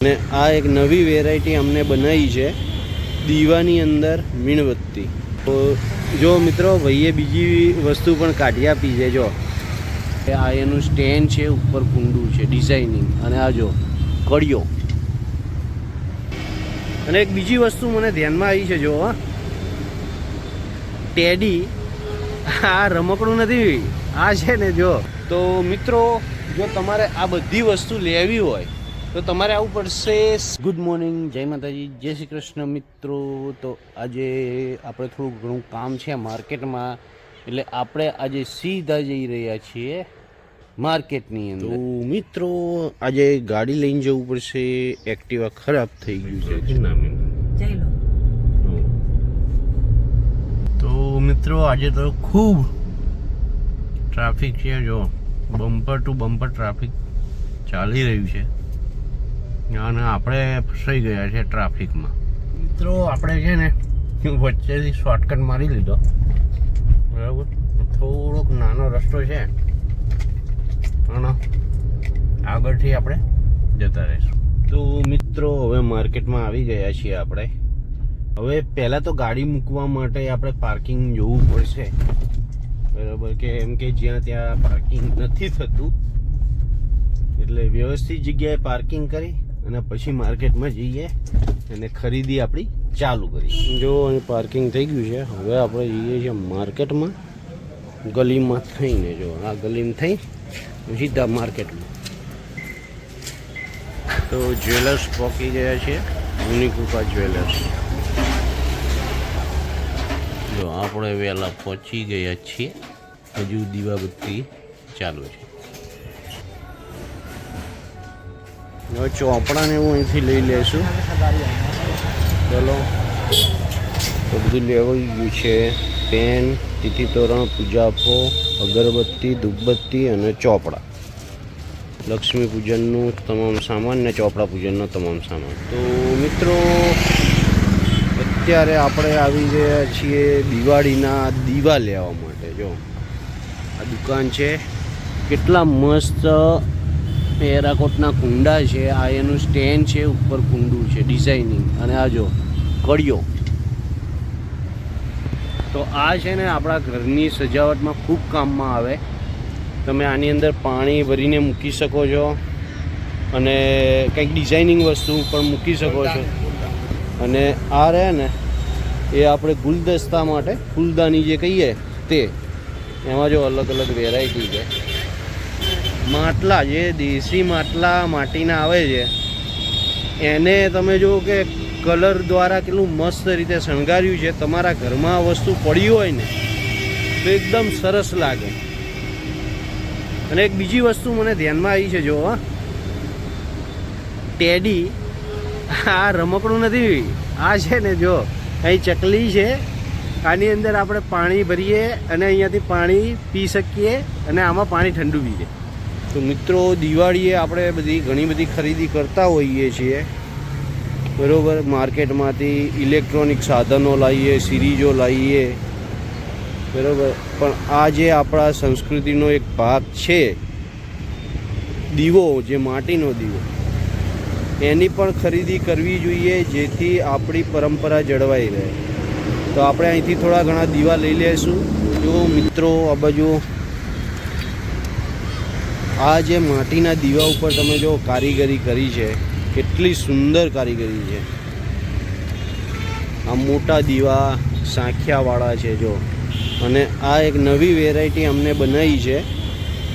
અને આ એક નવી વેરાયટી અમને બનાવી છે દીવાની અંદર મીણબત્તી. તો જો મિત્રો ભાઈએ બીજી વસ્તુ પણ કાઢી આપી છે. જો આ એનું સ્ટેન્ડ છે, ઉપર કુંડું છે ડિઝાઇનિંગ, અને આ જો કડિયો. અને એક બીજી વસ્તુ મને ધ્યાનમાં આવી છે, જો ટેડી. આ રમકડું નથી, આ છે ને જો. તો મિત્રો જો તમારે આ બધી વસ્તુ લેવી હોય તો તમારે આવવું પડશે. ગુડ મોર્નિંગ, જય માતાજી, જય શ્રી કૃષ્ણ મિત્રો. તો આજે આપણે થોડું ઘણું કામ છે માર્કેટમાં, એટલે આપણે આજે સીધા જઈ રહ્યા છીએ માર્કેટની અંદર. તો મિત્રો આજે ગાડી લઈને જવું પડશે, એક્ટિવા ખરાબ થઈ ગયું છે. તો મિત્રો આજે તો ખૂબ ટ્રાફિક છે. જો બમ્પર ટુ બમ્પર ટ્રાફિક ચાલી રહ્યું છે અને આપણે ફસાઈ ગયા છે ટ્રાફિકમાં. મિત્રો આપણે છે ને વચ્ચેથી શોર્ટકટ મારી લીધો, બરાબર. થોડોક નાનો રસ્તો છે અને આગળથી આપણે જતા રહીશું. તો મિત્રો હવે માર્કેટમાં આવી ગયા છીએ આપણે. હવે પહેલાં તો ગાડી મૂકવા માટે આપણે પાર્કિંગ જોવું પડશે, બરાબર. કે એમ કે જ્યાં ત્યાં પાર્કિંગ નથી થતું, એટલે વ્યવસ્થિત જગ્યાએ પાર્કિંગ કરી અને પછી માર્કેટમાં જઈએ અને ખરીદી આપણી ચાલુ કરી. જો અહીં પાર્કિંગ થઈ ગયું છે. હવે આપણે જઈએ છીએ માર્કેટમાં, ગલીમાં થઈને. જો આ ગલીમાં થઈ સીધા માર્કેટમાં. તો જ્વેલર્સ પહોંચી ગયા છે, યુનિકૃપા જ્વેલર્સ. જો આપણે વહેલા પહોંચી ગયા છીએ, હજુ દીવાબત્તી ચાલુ છે. હવે ચોપડાને હું અહીંથી લઈ લઈશું. ચલો, તો બધું લેવાઈ ગયું છે. પેન, તિથિ તોરણ, પૂજાપો, અગરબત્તી, ધૂપબત્તી અને ચોપડા. લક્ષ્મી પૂજનનું તમામ સામાન ને ચોપડા પૂજનનો તમામ સામાન. તો મિત્રો અત્યારે આપણે આવી ગયા છીએ દિવાળીના દીવા લેવા માટે. જો આ દુકાન છે, કેટલા મસ્ત પેરાકોટના કુંડા છે. આ એનું સ્ટેન્ડ છે, ઉપર કુંડું છે ડિઝાઇનિંગ, અને આ જો કડિયો. તો આ છે ને આપણા ઘરની સજાવટમાં ખૂબ કામમાં આવે. તમે આની અંદર પાણી ભરીને મૂકી શકો છો અને કંઈક ડિઝાઇનિંગ વસ્તુ પણ મૂકી શકો છો. અને આ રહે ને એ આપણે ગુલદસ્તા માટે, ફૂલદાની જે કહીએ તે, એમાં જો અલગ અલગ વેરાયટી છે. માટલા, જે દેશી માટલા માટીના આવે છે, એને તમે જો કે કલર દ્વારા કેટલું મસ્ત રીતે શણગાર્યું છે. તમારા ઘરમાં આ વસ્તુ પડી હોય ને તો એકદમ સરસ લાગે. અને એક બીજી વસ્તુ મને ધ્યાનમાં આવી છે, જો ટેડી. આ રમકડું નથી, આ છે ને જો અહીં ચકલી છે. આની અંદર આપણે પાણી ભરીએ અને અહીંયાથી પાણી પી શકીએ અને આમાં પાણી ઠંડુ પી જાય. તો મિત્રો દિવાળીએ આપણે ઘણી બધી ખરીદી કરતા હોઈએ છીએ, બરાબર. માર્કેટમાંથી ઇલેક્ટ્રોનિક સાધનો લાવીએ, સિરીજો લાવીએ, બરાબર. પણ આ જે આપણા સંસ્કૃતિનો એક ભાગ છે, દીવો, જે માટીનો દીવો, એની પણ ખરીદી કરવી જોઈએ, જેથી આપણી પરંપરા જળવાઈ રહે. તો આપણે અહીંથી થોડા ઘણા દીવા લઈ લઈશું. જો મિત્રો આ બાજુ આ જે માટીના દીવા ઉપર તમે જો કારીગરી કરી છે, કેટલી સુંદર કારીગરી છે. આ મોટા દીવા સાંખિયાવાળા છે જો. અને આ એક નવી વેરાયટી અમને બનાવી છે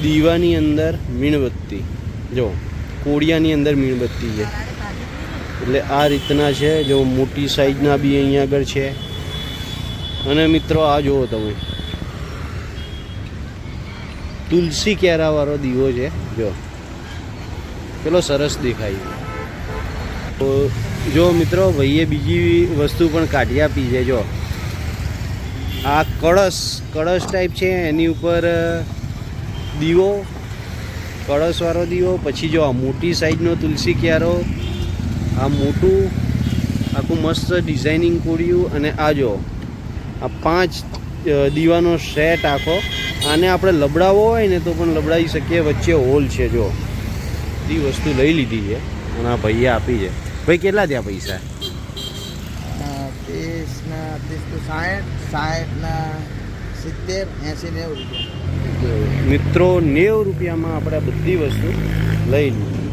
દીવાની અંદર મીણબત્તી. જો કોડિયાની અંદર મીણબત્તી છે, એટલે આ રીતના છે. જો મોટી સાઈઝના બી અહીંયા આગળ છે. અને મિત્રો આ જુઓ તમે, તુલસી કેરાવાળો દીવો છે. જો પેલો સરસ દેખાય. તો જો મિત્રો ભાઈએ બીજી વસ્તુ પણ કાઢી આપી છે. જો આ કળશ ટાઈપ છે, એની ઉપર દીવો, કળશવાળો દીવો. પછી જો આ મોટી સાઈઝનો તુલસી ક્યારો, આ મોટું આખું મસ્ત ડિઝાઇનિંગ કોડિયું. અને આ જો આ 5 દીવાનો સેટ આખો. આને આપણે લબડાવવો હોય ને તો પણ લબડાવી શકીએ. વચ્ચે હોલ છે. જો બધી વસ્તુ લઈ લીધી છે. અને આ ભાઈએ આપી છે. ભાઈ કેટલા થયા પૈસા? 30 તો 60, 60 70, 80, 90 રૂપિયા. મિત્રો 90 રૂપિયામાં આપણે આ બધી વસ્તુ લઈ લીધી.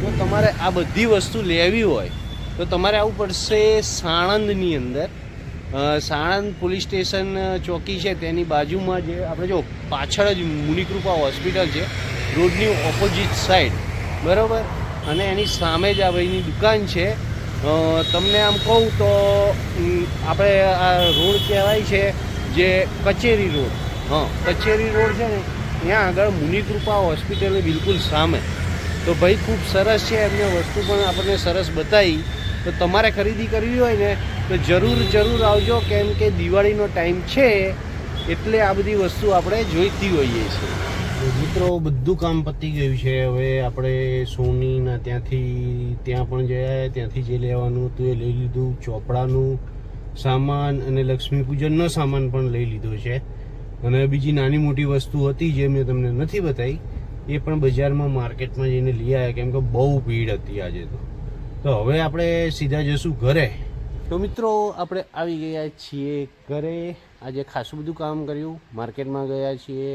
જો તમારે આ બધી વસ્તુ લેવી હોય તો તમારે આવવું પડશે સાણંદની અંદર. સાણંદ પોલીસ સ્ટેશન ચોકી છે તેની બાજુમાં જે આપણે જો પાછળ જ મુનિકૃપા હોસ્પિટલ છે, રોડની ઓપોઝિટ સાઈડ, બરાબર. અને એની સામે જ આ ભાઈની દુકાન છે. તમને આમ કહું તો આપણે આ રોડ કહેવાય છે જે કચેરી રોડ. કચેરી રોડ છે ને ત્યાં આગળ મુનિકૃપા હોસ્પિટલની બિલકુલ સામે. તો ભાઈ ખૂબ સરસ છે, એમને વસ્તુ પણ આપણને સરસ બતાવી. તો તમારે ખરીદી કરવી હોય ને તો જરૂર આવજો, કેમ કે દિવાળીનો ટાઈમ છે એટલે આ બધી વસ્તુ આપણે જોઈતી હોઈએ છીએ. મિત્રો બધું કામ પતી ગયું છે. હવે આપણે સોનીના ત્યાં પણ જયા, ત્યાંથી જે લેવાનું હતું એ લઈ લીધું. ચોપડાનું સામાન અને લક્ષ્મી પૂજનનો સામાન પણ લઈ લીધો છે. અને બીજી નાની મોટી વસ્તુ હતી જે મેં તમને નથી બતાવી એ પણ બજારમાં માર્કેટમાં જઈને લઈ આવ્યા, કેમ કે બહુ ભીડ હતી આજે. તો હવે આપણે સીધા જશું ઘરે. તો મિત્રો આપણે આવી ગયા છીએ ઘરે. આજે ખાસું બધું કામ કર્યું. માર્કેટમાં ગયા છીએ,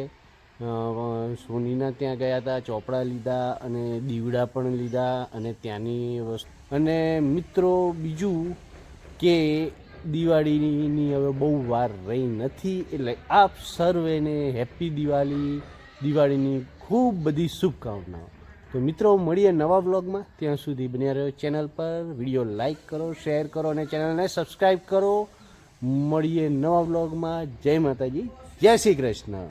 સોનીના ત્યાં ગયા હતા, ચોપડા લીધા અને દીવડા પણ લીધા અને ત્યાંની વસ્તુ. અને મિત્રો બીજું કે દિવાળીની હવે બહુ વાર રહી નથી, એટલે આપ સર્વેને હેપી દિવાળીની ખૂબ બધી શુભકામનાઓ. તો મિત્રો મળીએ નવા વ્લોગમાં. ત્યાં સુધી બન્યા રહ્યો ચેનલ પર. વિડીયો લાઈક કરો, શેર કરો અને ચેનલને સબસ્ક્રાઈબ કરો. મળીએ નવા વ્લોગમાં. જય માતાજી, જય શ્રી કૃષ્ણ.